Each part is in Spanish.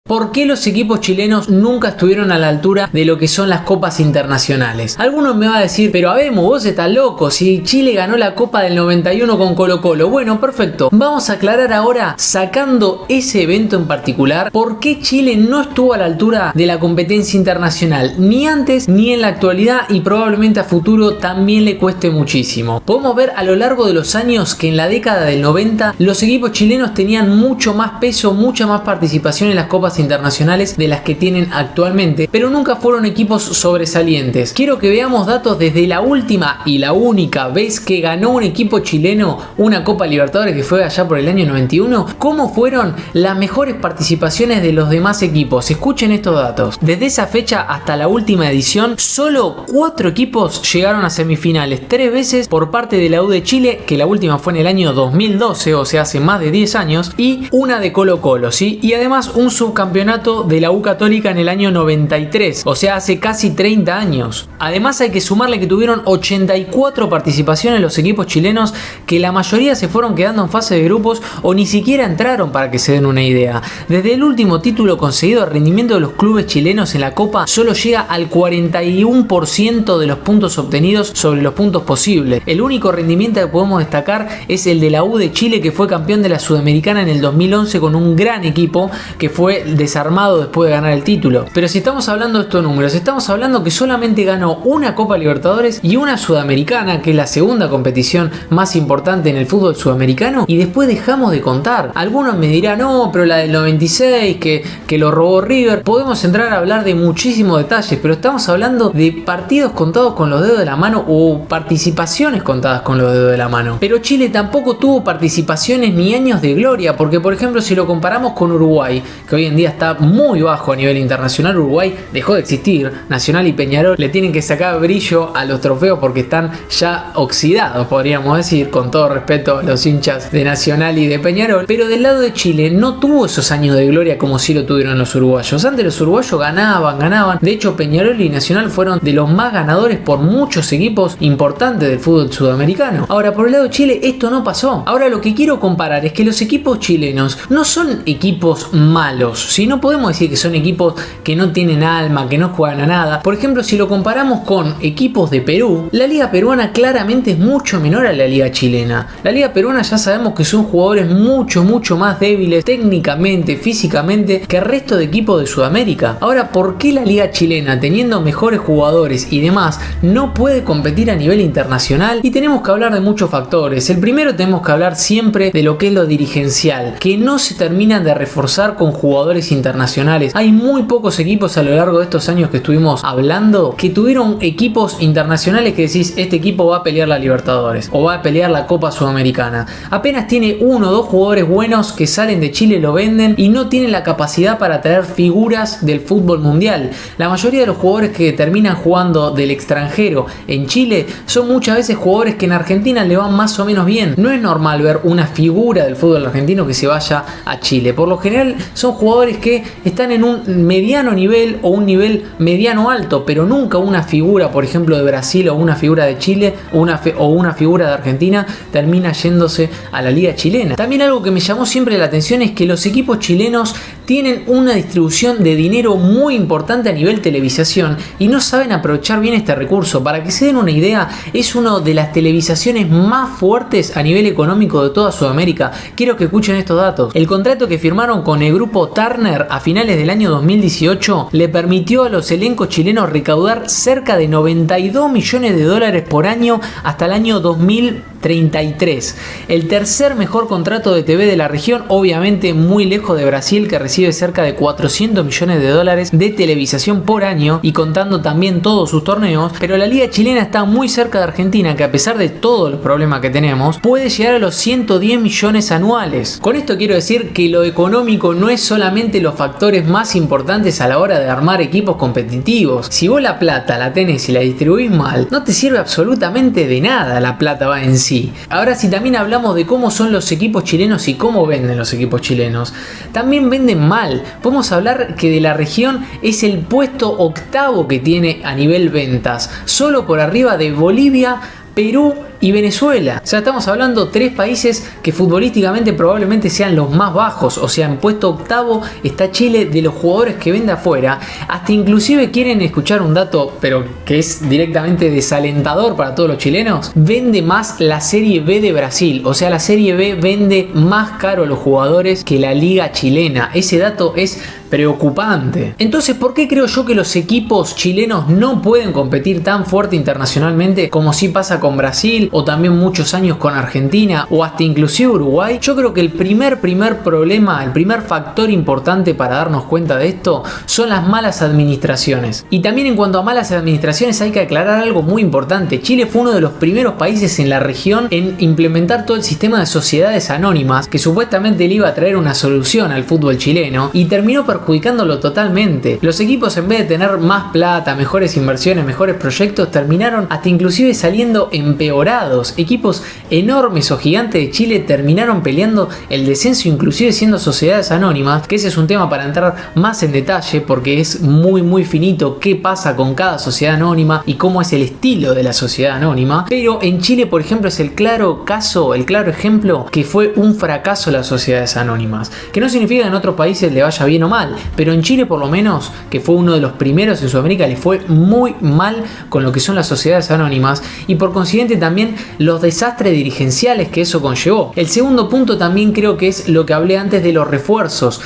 ¿Por qué los equipos chilenos nunca estuvieron a la altura de lo que son las copas internacionales? Algunos me van a decir, pero a ver, vos estás loco, si Chile ganó la Copa del 91 con Colo-Colo. Bueno, perfecto. Vamos a aclarar ahora, sacando ese evento en particular, por qué Chile no estuvo a la altura de la competencia internacional, ni antes ni en la actualidad, y probablemente a futuro también le cueste muchísimo. Podemos ver a lo largo de los años que en la década del 90 los equipos chilenos tenían mucho más peso, mucha más participación en las copas internacionales de las que tienen actualmente, pero nunca fueron equipos sobresalientes. Quiero que veamos datos desde la última y la única vez que ganó un equipo chileno una Copa Libertadores, que fue allá por el año 91, cómo fueron las mejores participaciones de los demás equipos. Escuchen estos datos. Desde esa fecha hasta la última edición, solo 4 equipos llegaron a semifinales, 3 veces por parte de la U de Chile, que la última fue en el año 2012, o sea, hace más de 10 años, y una de Colo-Colo, ¿sí? Y además un subcampeonato de la U Católica en el año 93, o sea, hace casi 30 años. Además hay que sumarle que tuvieron 84 participaciones los equipos chilenos, que la mayoría se fueron quedando en fase de grupos o ni siquiera entraron, para que se den una idea. Desde el último título conseguido, el rendimiento de los clubes chilenos en la Copa solo llega al 41% de los puntos obtenidos sobre los puntos posibles. El único rendimiento que podemos destacar es el de la U de Chile, que fue campeón de la Sudamericana en el 2011 con un gran equipo que fue desarmado después de ganar el título. Pero si estamos hablando de estos números, estamos hablando que solamente ganó una Copa Libertadores y una Sudamericana, que es la segunda competición más importante en el fútbol sudamericano, y después dejamos de contar. Algunos me dirán, no, pero la del 96 que lo robó River. Podemos entrar a hablar de muchísimos detalles, pero estamos hablando de partidos contados con los dedos de la mano o participaciones contadas con los dedos de la mano. Pero Chile tampoco tuvo participaciones ni años de gloria, porque por ejemplo si lo comparamos con Uruguay, que hoy en día está muy bajo a nivel internacional, Uruguay dejó de existir. Nacional y Peñarol le tienen que sacar brillo a los trofeos porque están ya oxidados, podríamos decir, con todo respeto a los hinchas de Nacional y de Peñarol. Pero del lado de Chile no tuvo esos años de gloria como sí lo tuvieron los uruguayos. Antes los uruguayos ganaban. De hecho, Peñarol y Nacional fueron de los más ganadores por muchos equipos importantes del fútbol sudamericano. Ahora, por el lado de Chile esto no pasó. Ahora lo que quiero comparar es que los equipos chilenos no son equipos malos, si no podemos decir que son equipos que no tienen alma, que no juegan a nada. Por ejemplo, si lo comparamos con equipos de Perú, la liga peruana claramente es mucho menor a la liga chilena. La liga peruana ya sabemos que son jugadores mucho más débiles técnicamente, físicamente, que el resto de equipos de Sudamérica. Ahora, ¿por qué la liga chilena, teniendo mejores jugadores y demás, no puede competir a nivel internacional? Y tenemos que hablar de muchos factores. El primero, tenemos que hablar siempre de lo que es lo dirigencial, que no se terminan de reforzar con jugadores internacionales. Hay muy pocos equipos a lo largo de estos años que estuvimos hablando que tuvieron equipos internacionales que decís, este equipo va a pelear la Libertadores o va a pelear la Copa Sudamericana. Apenas tiene 1 o 2 jugadores buenos que salen de Chile, lo venden y no tienen la capacidad para traer figuras del fútbol mundial. La mayoría de los jugadores que terminan jugando del extranjero en Chile son muchas veces jugadores que en Argentina le van más o menos bien. No es normal ver una figura del fútbol argentino que se vaya a Chile. Por lo general son jugadores que están en un mediano nivel o un nivel mediano alto, pero nunca una figura, por ejemplo, de Brasil o una figura de Chile o una figura de Argentina termina yéndose a la liga chilena. También algo que me llamó siempre la atención es que los equipos chilenos tienen una distribución de dinero muy importante a nivel televisación y no saben aprovechar bien este recurso. Para que se den una idea, es una de las televisaciones más fuertes a nivel económico de toda Sudamérica. Quiero que escuchen estos datos. El contrato que firmaron con el grupo Turner a finales del año 2018 le permitió a los elencos chilenos recaudar cerca de 92 millones de dólares por año hasta el año 2033. El tercer mejor contrato de TV de la región, obviamente muy lejos de Brasil, que recibe cerca de 400 millones de dólares de televisación por año y contando también todos sus torneos. Pero la liga chilena está muy cerca de Argentina, que a pesar de todos los problemas que tenemos, puede llegar a los 110 millones anuales. Con esto quiero decir que lo económico no es solamente los factores más importantes a la hora de armar equipos competitivos. Si vos la plata la tenés y la distribuís mal, no te sirve absolutamente de nada la plata va en sí. Ahora, si también hablamos de cómo son los equipos chilenos y cómo venden los equipos chilenos, también venden mal. Podemos hablar que de la región es el puesto 8º que tiene a nivel ventas, solo por arriba de Bolivia, Perú y Venezuela. O sea, estamos hablando 3 países que futbolísticamente probablemente sean los más bajos. O sea, en puesto octavo está Chile de los jugadores que vende afuera. Hasta inclusive quieren escuchar un dato, pero que es directamente desalentador para todos los chilenos. Vende más la Serie B de Brasil. O sea, la Serie B vende más caro a los jugadores que la Liga chilena. Ese dato es preocupante. Entonces, ¿por qué creo yo que los equipos chilenos no pueden competir tan fuerte internacionalmente como sí pasa con Brasil o también muchos años con Argentina o hasta inclusive Uruguay? Yo creo que el primer problema, el primer factor importante para darnos cuenta de esto son las malas administraciones. Y también en cuanto a malas administraciones hay que aclarar algo muy importante. Chile fue uno de los primeros países en la región en implementar todo el sistema de sociedades anónimas que supuestamente le iba a traer una solución al fútbol chileno y terminó perjudicándolo totalmente. Los equipos, en vez de tener más plata, mejores inversiones, mejores proyectos, terminaron hasta inclusive saliendo empeorados. Equipos enormes o gigantes de Chile terminaron peleando el descenso, inclusive siendo sociedades anónimas, que ese es un tema para entrar más en detalle porque es muy finito qué pasa con cada sociedad anónima y cómo es el estilo de la sociedad anónima. Pero en Chile, por ejemplo, es el claro caso, el claro ejemplo que fue un fracaso las sociedades anónimas, que no significa que en otros países le vaya bien o mal, pero en Chile por lo menos, que fue uno de los primeros en Sudamérica, le fue muy mal con lo que son las sociedades anónimas y por consiguiente también los desastres dirigenciales que eso conllevó. El segundo punto también creo que es lo que hablé antes de los refuerzos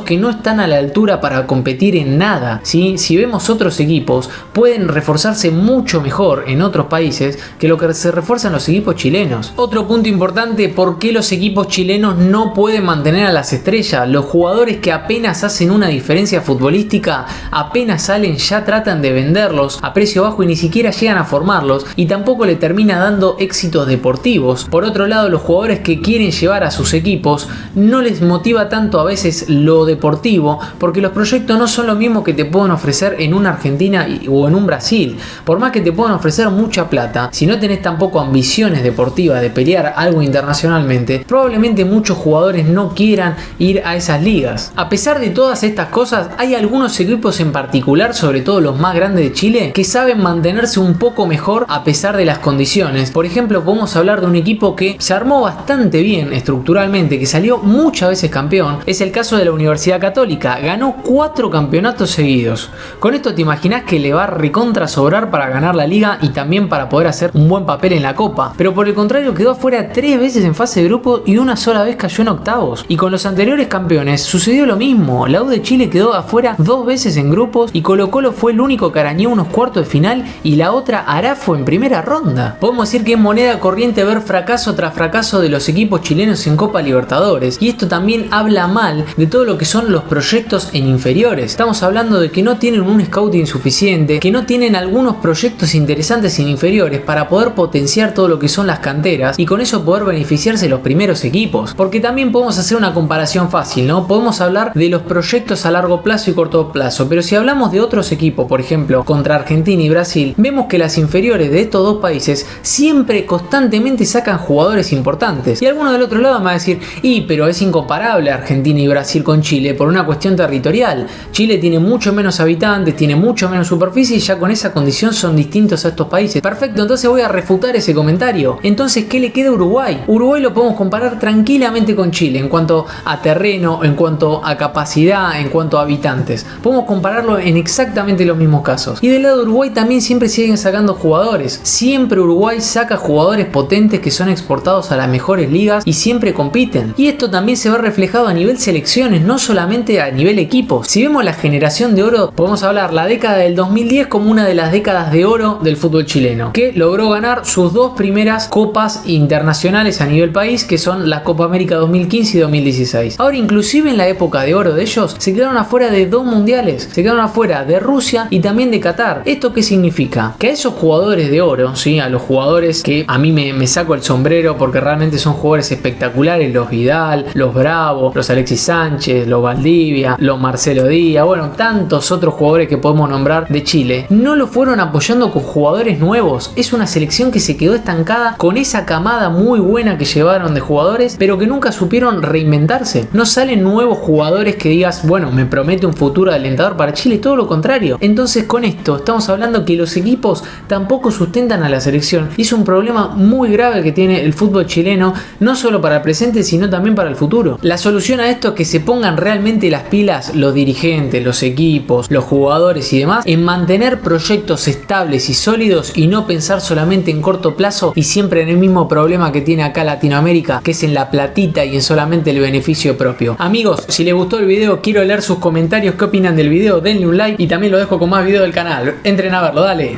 que no están a la altura para competir en nada, ¿sí? Si vemos otros equipos pueden reforzarse mucho mejor en otros países que lo que se refuerzan los equipos chilenos. Otro punto importante, ¿por qué los equipos chilenos no pueden mantener a las estrellas? Los jugadores que apenas hacen una diferencia futbolística, apenas salen ya tratan de venderlos a precio bajo y ni siquiera llegan a formarlos y tampoco le termina dando éxitos deportivos. Por otro lado, los jugadores que quieren llevar a sus equipos no les motiva tanto a veces lo deportivo porque los proyectos no son lo mismo que te pueden ofrecer en una Argentina o en un Brasil. Por más que te puedan ofrecer mucha plata, si no tenés tampoco ambiciones deportivas de pelear algo internacionalmente, probablemente muchos jugadores no quieran ir a esas ligas. A pesar de todas estas cosas, hay algunos equipos en particular, sobre todo los más grandes de Chile, que saben mantenerse un poco mejor a pesar de las condiciones. Por ejemplo, podemos hablar de un equipo que se armó bastante bien estructuralmente, que salió muchas veces campeón. Es el caso de la Universidad Católica. Ganó 4 campeonatos seguidos. Con esto te imaginás que le va a recontra sobrar para ganar la liga y también para poder hacer un buen papel en la Copa. Pero por el contrario, quedó afuera 3 veces en fase de grupo y una sola vez cayó en octavos. Y con los anteriores campeones sucedió lo mismo. La U de Chile quedó afuera 2 veces en grupos y Colo-Colo fue el único que arañó unos cuartos de final y la otra Arafo en primera ronda. Podemos decir que es moneda corriente ver fracaso tras fracaso de los equipos chilenos en Copa Libertadores, y esto también habla mal de todo lo que son los proyectos en inferiores. Estamos hablando de que no tienen un scouting suficiente, que no tienen algunos proyectos interesantes en inferiores para poder potenciar todo lo que son las canteras y con eso poder beneficiarse los primeros equipos. Porque también podemos hacer una comparación fácil, ¿no? Podemos hablar de los proyectos a largo plazo y corto plazo, pero si hablamos de otros equipos, por ejemplo, contra Argentina y Brasil, vemos que las inferiores de estos dos países siempre constantemente sacan jugadores importantes. Y alguno del otro lado me va a decir, pero es incomparable Argentina y Brasil con Chile por una cuestión territorial. Chile tiene mucho menos habitantes, tiene mucho menos superficie y ya con esa condición son distintos a estos países. Perfecto, entonces voy a refutar ese comentario. Entonces, ¿qué le queda a Uruguay? Uruguay lo podemos comparar tranquilamente con Chile en cuanto a terreno, en cuanto a capacidad, en cuanto a habitantes. Podemos compararlo en exactamente los mismos casos. Y del lado de Uruguay también siempre siguen sacando jugadores. Siempre Uruguay saca jugadores potentes que son exportados a las mejores ligas y siempre compiten. Y esto también se ve reflejado a nivel selecciones, no solamente a nivel equipos. Si vemos la generación de oro, podemos hablar la década del 2010 como una de las décadas de oro del fútbol chileno, que logró ganar sus 2 primeras copas internacionales a nivel país, que son la Copa América 2015 y 2016. Ahora, inclusive en la época de oro de ellos, se quedaron afuera de 2 mundiales, se quedaron afuera de Rusia y también de Qatar. ¿Esto qué significa? Que a esos jugadores de oro, ¿sí? A los jugadores que a mí me saco el sombrero porque realmente son jugadores espectaculares, los Vidal, los Bravo, los Alexis Sánchez, los Valdivia, los Marcelo Díaz, bueno, tantos otros jugadores que podemos nombrar de Chile, no lo fueron apoyando con jugadores nuevos. Es una selección que se quedó estancada con esa camada muy buena que llevaron de jugadores, pero que nunca supieron reinventarse. No salen nuevos jugadores que digas, bueno, me promete un futuro alentador para Chile, todo lo contrario. Entonces con esto estamos hablando que los equipos tampoco sustentan a la selección y es un problema muy grave que tiene el fútbol chileno, no solo para el presente sino también para el futuro. La solución a esto es que se pongan realmente las pilas los dirigentes, los equipos, los jugadores y demás en mantener proyectos estables y sólidos y no pensar solamente en corto plazo y siempre en el mismo problema que tiene acá Latinoamérica, que es en la platita y en solamente el beneficio propio. Amigos, si les gustó el video, quiero leer sus comentarios, qué opinan del video, denle un like y también lo dejo con más videos del canal. Entren a verlo, dale.